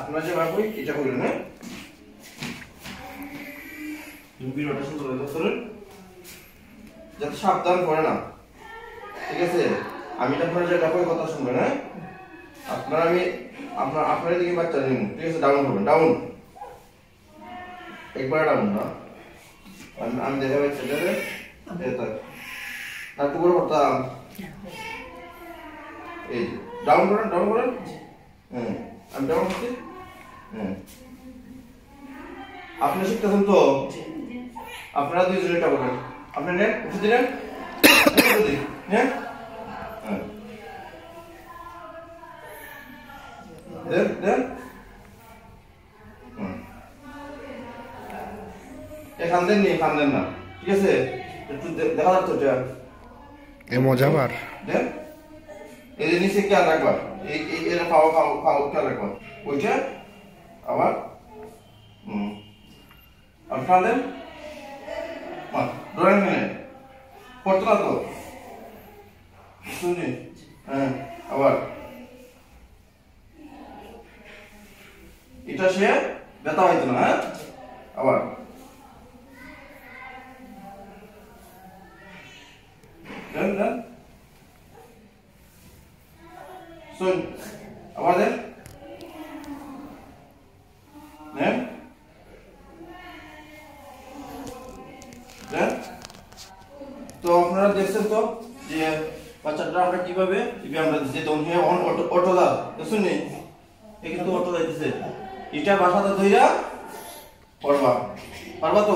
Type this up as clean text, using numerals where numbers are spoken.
আপনারা যে ভাবে এটা করেন, হ্যাঁ তুমি রোটেশন করেন যাতে সাবধান করে না, ঠিক আছে? আমি আপনারা যেটা কই কথা শুনবেন, হ্যাঁ আপনার দিকে বাচ্চা নিন, ঠিক আছে? ডাউন করবেন, ডাউন, একবার ডাউন না, আমি দেখা পাচ্ছি এটা না একটু করে করতাম, এই ডাউন করেন, ডাউন করেন, আমি ডাউন করছি, আপনি শিখতেছেন তো, আপনারা দুইজনে এটা করেন, আপনি নেন, উঠে দিলেন, হ্যাঁ দেন দেন, এখান দেন নি, এখান দেন না, ঠিক আছে? একটু দেখা যাচ্ছে ওটা এ মজাবার দেন, এই যে নিচে খেয়াল রাখবার, এর খাওয়া খেয়াল রাখবার, ওইটা আবার আপনার দেন, ড্রয়িং পড়তো না তো শুনি, হ্যাঁ আবার এটা সে ব্যথা হইতো না, হ্যাঁ আবার দেন দেন, শুন আবার দেন, দেন দেন। তো আপনারা দেখছেন তো যে বাচ্চাটা আমরা কিভাবে আমরা দিচ্ছি, তখন অটো দা দেখুন নি, এ কিন্তু অটো যাইতেছে, এটা বাসাটা ধইরা পড়বা, পারবা তো?